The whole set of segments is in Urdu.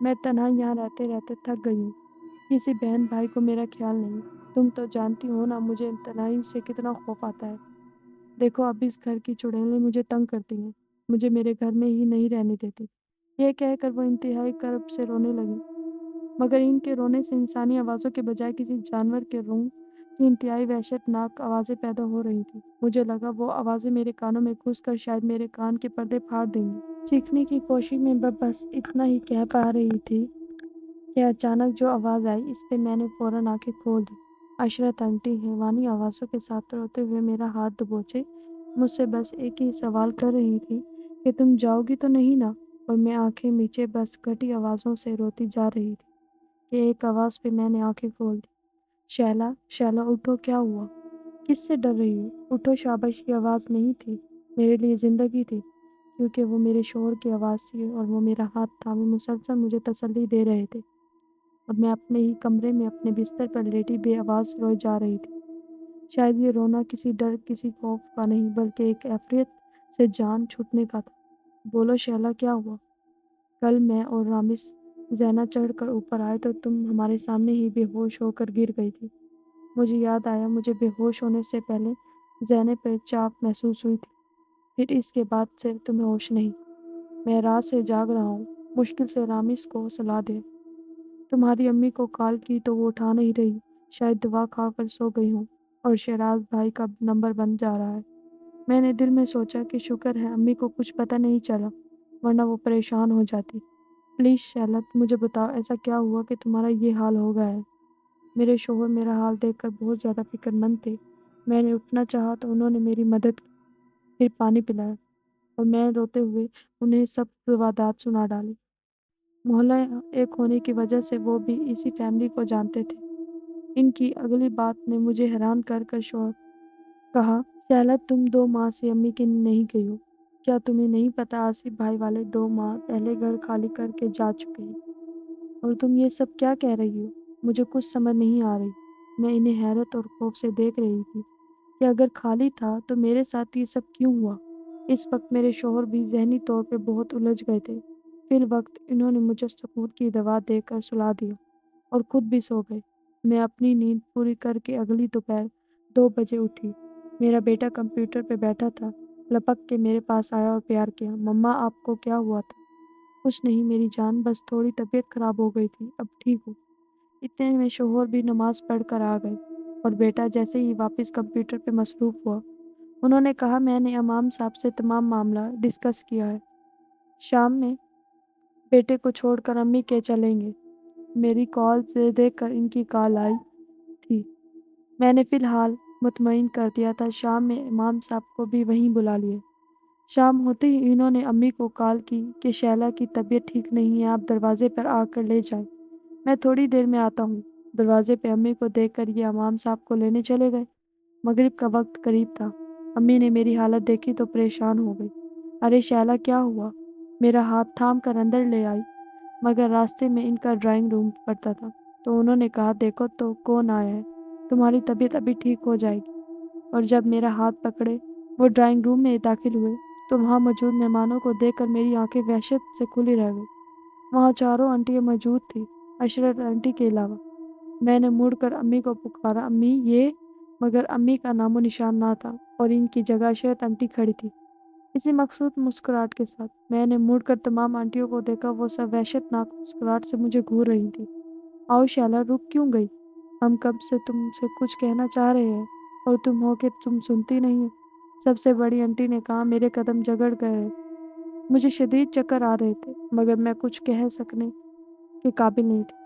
میں تنہا یہاں رہتے رہتے تھک گئی ہوں، کسی بہن بھائی کو میرا خیال نہیں۔ تم تو جانتی ہو نا مجھے تنہائی سے کتنا خوف آتا ہے۔ دیکھو اب اس گھر کی چڑیلیں مجھے تنگ کرتی ہیں، مجھے میرے گھر میں ہی نہیں رہنے دیتی۔ یہ کہہ کر وہ انتہائی کرب سے رونے لگی، مگر ان کے رونے سے انسانی آوازوں کے بجائے کسی جانور کے رونگ کی انتہائی وحشت ناک آوازیں پیدا ہو رہی تھیں۔ مجھے لگا وہ آوازیں میرے کانوں میں گھس کر شاید میرے کان کے پردے پھاڑ دیں گی۔ چیخنے کی کوشش میں بس اتنا ہی کہہ پا رہی تھی کہ اچانک جو آواز آئی اس پہ میں نے فوراً آنکھیں کھول دی۔ عشرت آنٹی حیوانی آوازوں کے ساتھ روتے ہوئے میرا ہاتھ دبوچے مجھ سے بس ایک ہی سوال کر رہی تھی کہ تم جاؤ گی تو نہیں نا؟ اور میں آنکھیں میچے بس گھٹی آوازوں سے روتی جا رہی تھی کہ ایک آواز پہ میں نے آنکھیں کھول دی۔ شیلا، شیلا اٹھو، کیا ہوا؟ کس سے ڈر رہی ہو؟ اٹھو، شاباش کی آواز نہیں تھی، میرے لیے زندگی تھی، کیونکہ وہ میرے شوہر کی آواز تھی اور وہ میرا ہاتھ تھامے مسلسل مجھے تسلی دے رہے تھے، اور میں اپنے ہی کمرے میں اپنے بستر پر لیٹی بے آواز روئے جا رہی تھی۔ شاید یہ رونا کسی ڈر، کسی خوف کا نہیں، بلکہ ایک عفریت سے جان چھوٹنے کا تھا۔ بولو شیلا، کیا ہوا؟ کل میں اور رامس زینہ چڑھ کر اوپر آئے تو تم ہمارے سامنے ہی بے ہوش ہو کر گر گئی تھی۔ مجھے یاد آیا مجھے بے ہوش ہونے سے پہلے زینہ پہ چاپ محسوس ہوئی تھی، پھر اس کے بعد سے تمہیں ہوش نہیں۔ میں رات سے جاگ رہا ہوں، مشکل سے رامس کو سلا دے۔ تمہاری امی کو کال کی تو وہ اٹھا نہیں رہی، شاید دوا کھا کر سو گئی ہوں، اور شیراز بھائی کا نمبر بند جا رہا ہے۔ میں نے دل میں سوچا کہ شکر ہے امی کو کچھ پتہ نہیں چلا، ورنہ وہ پریشان ہو جاتی۔ پلیز شیلا مجھے بتاؤ ایسا کیا ہوا کہ تمہارا یہ حال ہو گیا ہے؟ میرے شوہر میرا حال دیکھ کر بہت زیادہ فکر مند تھے۔ میں نے اٹھنا چاہا تو انہوں نے میری مدد کی، پھر پانی پلایا، اور میں روتے ہوئے انہیں سب روادات سنا ڈالے۔ محلہ ایک ہونے کی وجہ سے وہ بھی اسی فیملی کو جانتے تھے۔ ان کی اگلی بات نے مجھے حیران کر کر شوہر کہا، شیلا تم 2 ماہ سے امی کے نہیں گئی ہو، کیا تمہیں نہیں پتا آصف بھائی والے 2 ماہ پہلے گھر خالی کر کے جا چکے ہیں، اور تم یہ سب کیا کہہ رہی ہو؟ مجھے کچھ سمجھ نہیں آ رہی۔ میں انہیں حیرت اور خوف سے دیکھ رہی تھی کہ اگر خالی تھا تو میرے ساتھ یہ سب کیوں ہوا؟ اس وقت میرے شوہر بھی ذہنی طور پہ بہت الجھ گئے تھے۔ فی الوقت انہوں نے مجھے سکون کی دوا دے کر سلا دیا اور خود بھی سو گئے۔ میں اپنی نیند پوری کر کے اگلی دوپہر 2 بجے اٹھی۔ میرا بیٹا کمپیوٹر پہ بیٹھا تھا، لپک کے میرے پاس آیا اور پیار کیا، مما آپ کو کیا ہوا تھا؟ کچھ نہیں میری جان، بس تھوڑی طبیعت خراب ہو گئی تھی، اب ٹھیک ہوں۔ اتنے میں شوہر بھی نماز پڑھ کر آ گئے، اور بیٹا جیسے ہی واپس کمپیوٹر پہ مصروف ہوا، انہوں نے کہا میں نے امام صاحب سے تمام معاملہ ڈسکس کیا ہے، شام میں بیٹے کو چھوڑ کر امی کے چلیں گے۔ میری کال سے دیکھ کر ان کی کال آئی تھی، میں نے فی الحال مطمئن کر دیا تھا، شام میں امام صاحب کو بھی وہیں بلا لیے۔ شام ہوتے ہی انہوں نے امی کو کال کی کہ شیلا کی طبیعت ٹھیک نہیں ہے، آپ دروازے پر آ کر لے جائیں، میں تھوڑی دیر میں آتا ہوں۔ دروازے پہ امی کو دیکھ کر یہ امام صاحب کو لینے چلے گئے۔ مغرب کا وقت قریب تھا، امی نے میری حالت دیکھی تو پریشان ہو گئی۔ ارے شیلا کیا ہوا؟ میرا ہاتھ تھام کر اندر لے آئی، مگر راستے میں ان کا ڈرائنگ روم پڑتا تھا تو انہوں نے کہا دیکھو تو کون آیا ہے، تمہاری طبیعت ابھی ٹھیک ہو جائے گی۔ اور جب میرا ہاتھ پکڑے وہ ڈرائنگ روم میں داخل ہوئے تو وہاں موجود مہمانوں کو دیکھ کر میری آنکھیں وحشت سے کھلی رہ گئی۔ وہاں چاروں آنٹیاں موجود تھیں، عشرت آنٹی کے علاوہ۔ میں نے مڑ کر امی کو پکارا، امی یہ، مگر امی کا نام و نشان نہ تھا، اور ان کی جگہ عشرت آنٹی کھڑی تھی، اسی مخصوص مسکراہٹ کے ساتھ۔ میں نے مڑ کر تمام آنٹیوں کو دیکھا، وہ سب وحشت ناک مسکراہٹ سے مجھے گھور رہی تھیں۔ آؤ شیلا، رک کیوں گئی؟ ہم کب سے تم سے کچھ کہنا چاہ رہے ہیں اور تم ہو کہ تم سنتی نہیں ہو، سب سے بڑی آنٹی نے کہا۔ میرے قدم جگڑ گئے، مجھے شدید چکر آ رہے تھے، مگر میں کچھ کہہ سکنے کے قابل نہیں تھی۔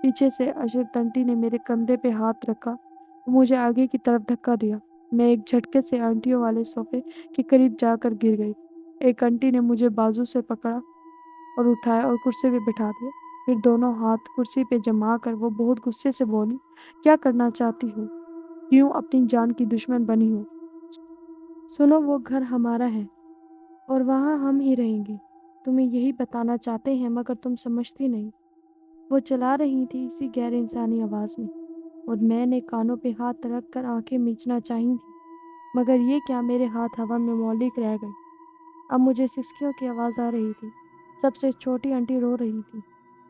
پیچھے سے عشرت آنٹی نے میرے کندھے پہ ہاتھ رکھا اور مجھے آگے کی طرف دھکا دیا۔ میں ایک جھٹکے سے آنٹیوں والے صوفے کے قریب جا کر گر گئی۔ ایک آنٹی نے مجھے بازو سے پکڑا اور اٹھایا اور کرسی پہ بٹھا دیا، پھر دونوں ہاتھ کرسی پہ جما کر وہ بہت غصے سے بولی، کیا کرنا چاہتی ہو؟ کیوں اپنی جان کی دشمن بنی ہو؟ سنو وہ گھر ہمارا ہے اور وہاں ہم ہی رہیں گے، تمہیں یہی بتانا چاہتے ہیں مگر تم سمجھتی نہیں۔ وہ چلا رہی تھی اسی غیر انسانی آواز میں، اور میں نے کانوں پہ ہاتھ رکھ کر آنکھیں میچنا چاہی تھی، مگر یہ کیا، میرے ہاتھ ہوا میں معلق رہ گئے۔ اب مجھے سسکیوں کی آواز آ رہی تھی، سب سے چھوٹی آنٹی رو رہی تھی،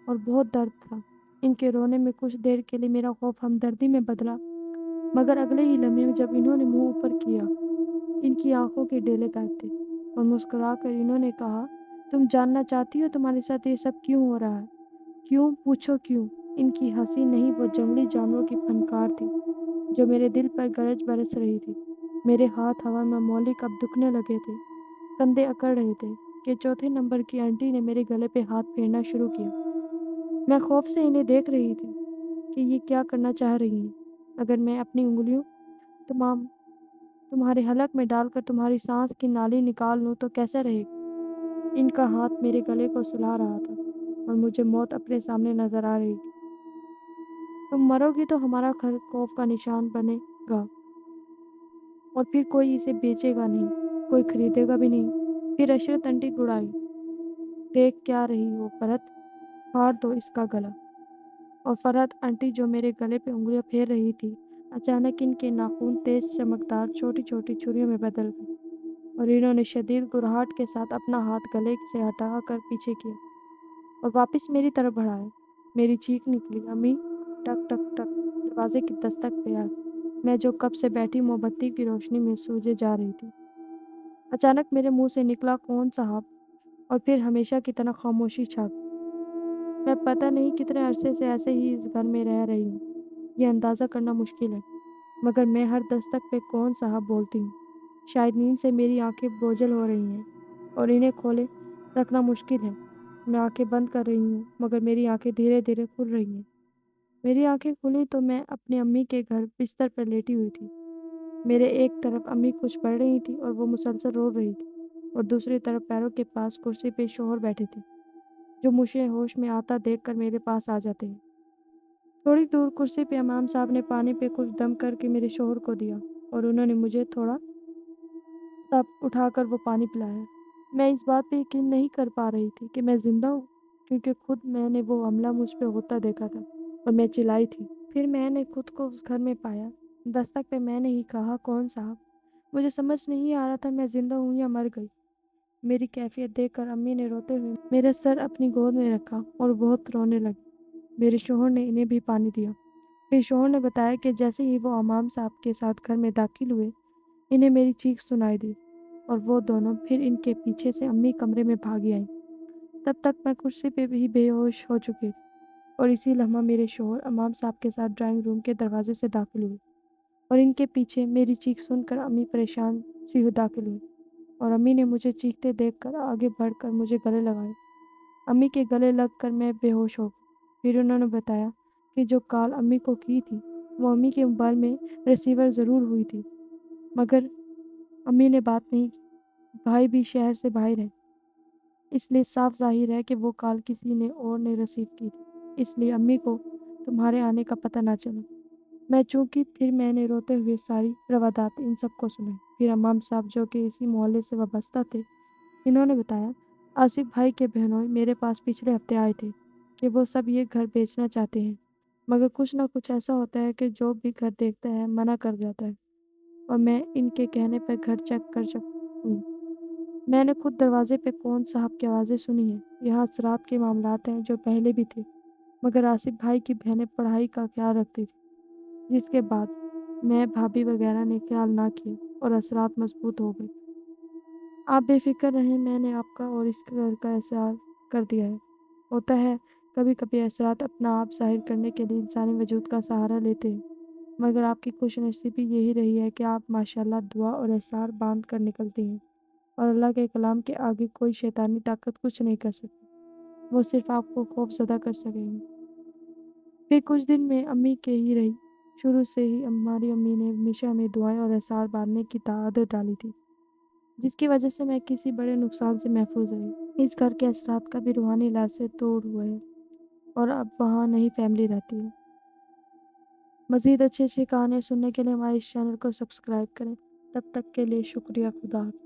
اور بہت درد تھا۔ ان کے رونے میں کچھ دیر کے لیے میرا خوف ہمدردی میں بدلا، مگر اگلے ہی لمحے میں جب انہوں نے منہ اوپر کیا، ان کی آنکھوں کے ڈیلے غائب تھے اور مسکرا کر انہوں نے کہا، تم جاننا چاہتی ہو تمہارے ساتھ یہ سب کیوں ہو رہا ہے؟ کیوں؟ پوچھو کیوں؟ ان کی ہنسی نہیں، وہ جنگلی جانوروں کی پھنکار تھی جو میرے دل پر گرج برس رہی تھی۔ میرے ہاتھ ہوا میں مولک اب دکھنے لگے تھے، کندھے اکڑ رہے تھے کہ چوتھے نمبر کی آنٹی نے میرے گلے پہ ہاتھ پھیرنا شروع کیا۔ میں خوف سے انہیں دیکھ رہی تھی کہ یہ کیا کرنا چاہ رہی ہیں۔ اگر میں اپنی انگلیوں تمام تمہارے حلق میں ڈال کر تمہاری سانس کی نالی نکال لوں تو کیسے رہے گا؟ ان کا ہاتھ میرے گلے کو سلا رہا تھا اور مجھے موت اپنے سامنے نظر آ رہی تھی۔ تم مرو گی تو ہمارا گھر خوف کا نشان بنے گا اور پھر کوئی اسے بیچے گا نہیں، کوئی خریدے گا بھی نہیں۔ پھر عشرت آنٹی گڑائی، دیکھ کیا رہی ہو فرحت، پھاڑ دو اس کا گلا۔ اور فرحت آنٹی جو میرے گلے پہ انگلیاں پھیر رہی تھی، اچانک ان کے ناخن تیز چمکدار چھوٹی چھوٹی چھریوں میں بدل گئے اور انہوں نے شدید گرہٹ کے ساتھ اپنا ہاتھ گلے سے ہٹا کر پیچھے کیا اور واپس میری طرف بڑھایا۔ میری چیخ نکلی، امی! ٹک ٹک ٹک دروازے کی دستک پہ آئی، میں جو کب سے بیٹھی موم بتی کی روشنی میں سوجے جا رہی تھی۔ اچانک میرے منہ سے نکلا، کون صاحب؟ اور پھر ہمیشہ کی طرح خاموشی چھا گئی۔ میں پتہ نہیں کتنے عرصے سے ایسے ہی اس گھر میں رہ رہی ہوں، یہ اندازہ کرنا مشکل ہے، مگر میں ہر دستک پہ کون صاحب بولتی ہوں۔ شاید نیند سے میری آنکھیں بوجھل ہو رہی ہیں اور انہیں کھولے رکھنا مشکل ہے۔ میں آنکھیں بند کر رہی ہوں مگر میری آنکھیں دھیرے دھیرے کھل رہی ہیں۔ میری آنکھیں کھلی تو میں اپنی امی کے گھر بستر پر لیٹی ہوئی تھی۔ میرے ایک طرف امی کچھ پڑھ رہی تھی اور وہ مسلسل رو رہی تھی، اور دوسری طرف پیروں کے پاس کرسی پہ شوہر بیٹھے تھے جو مجھے ہوش میں آتا دیکھ کر میرے پاس آ جاتے ہیں۔ تھوڑی دور کرسی پہ امام صاحب نے پانی پہ کچھ دم کر کے میرے شوہر کو دیا اور انہوں نے مجھے تھوڑا تب اٹھا کر وہ پانی پلایا۔ میں اس بات پہ یقین نہیں کر پا رہی تھی کہ میں زندہ ہوں، کیونکہ خود میں نے وہ حملہ مجھ پہ ہوتا دیکھا تھا اور میں چلائی تھی۔ پھر میں نے خود کو اس گھر میں پایا۔ دستک پہ میں نے ہی کہا، کون صاحب؟ مجھے سمجھ نہیں آ رہا تھا میں زندہ ہوں یا مر گئی۔ میری کیفیت دیکھ کر امی نے روتے ہوئے میرا سر اپنی گود میں رکھا اور بہت رونے لگی۔ میرے شوہر نے انہیں بھی پانی دیا۔ پھر شوہر نے بتایا کہ جیسے ہی وہ امام صاحب کے ساتھ گھر میں داخل ہوئے، انہیں میری چیخ سنائی دی اور وہ دونوں پھر ان کے پیچھے سے امی کمرے میں بھاگی آئیں۔ تب تک میں کرسی پہ بھی بے ہوش ہو چکی تھی اور اسی لمحہ میرے شوہر امام صاحب کے ساتھ ڈرائنگ روم کے دروازے سے داخل ہوئے اور ان کے پیچھے میری چیخ سن کر امی پریشان سی داخل ہوئی اور امی نے مجھے چیختے دیکھ کر آگے بڑھ کر مجھے گلے لگائے۔ امی کے گلے لگ کر میں بے ہوش ہو گئی۔ پھر انہوں نے بتایا کہ جو کال امی کو کی تھی وہ امی کے موبائل میں ریسیور ضرور ہوئی تھی، مگر امی نے بات نہیں کی۔ بھائی بھی شہر سے باہر ہے، اس لیے صاف ظاہر ہے کہ وہ کال کسی نے اور نے ریسیو کی تھی، اس لیے امی کو تمہارے آنے کا پتہ نہ چلا۔ میں چونکی پھر میں نے روتے ہوئے ساری روادات ان سب کو سنائی۔ پھر امام صاحب جو کہ اسی محلے سے وابستہ تھے، انہوں نے بتایا، آصف بھائی کے بہنوئی میرے پاس پچھلے ہفتے آئے تھے کہ وہ سب یہ گھر بیچنا چاہتے ہیں، مگر کچھ نہ کچھ ایسا ہوتا ہے کہ جو بھی گھر دیکھتا ہے منع کر جاتا ہے، اور میں ان کے کہنے پر گھر چیک کر ہوں۔ میں نے خود دروازے پہ کون صاحب کی آوازیں سنی ہیں۔ یہاں اثرات کے معاملات ہیں جو پہلے بھی تھے، مگر آصف بھائی کی بہنیں پڑھائی کا خیال رکھتی تھی، جس کے بعد میں بھابھی وغیرہ نے خیال نہ کیا اور اثرات مضبوط ہو گئی۔ آپ بے فکر رہیں، میں نے آپ کا اور اس گھر کا احساس کر دیا ہے۔ ہوتا ہے کبھی کبھی اثرات اپنا آپ ظاہر کرنے کے لیے انسانی وجود کا سہارا لیتے ہیں، مگر آپ کی خوش نصیبی یہی رہی ہے کہ آپ ماشاءاللہ دعا اور احسار باندھ کر نکلتی ہیں، اور اللہ کے کلام کے آگے کوئی شیطانی طاقت کچھ نہیں کر سکتی، وہ صرف آپ کو خوف زدہ کر سکے گی۔ پھر کچھ دن میں امی کے ہی رہی۔ شروع سے ہی ہماری امی نے ہمیشہ ہمیں دعائیں اور احسار باندھنے کی عادت ڈالی تھی، جس کی وجہ سے میں کسی بڑے نقصان سے محفوظ رہی۔ اس گھر کے اثرات کا بھی روحانی علاج سے توڑ ہوا ہے اور اب وہاں نئی فیملی رہتی ہے۔ مزید اچھی کہانیاں سننے کے لیے ہمارے اس چینل کو سبسکرائب کریں۔ تب تک کے لیے شکریہ، خدا حافظ۔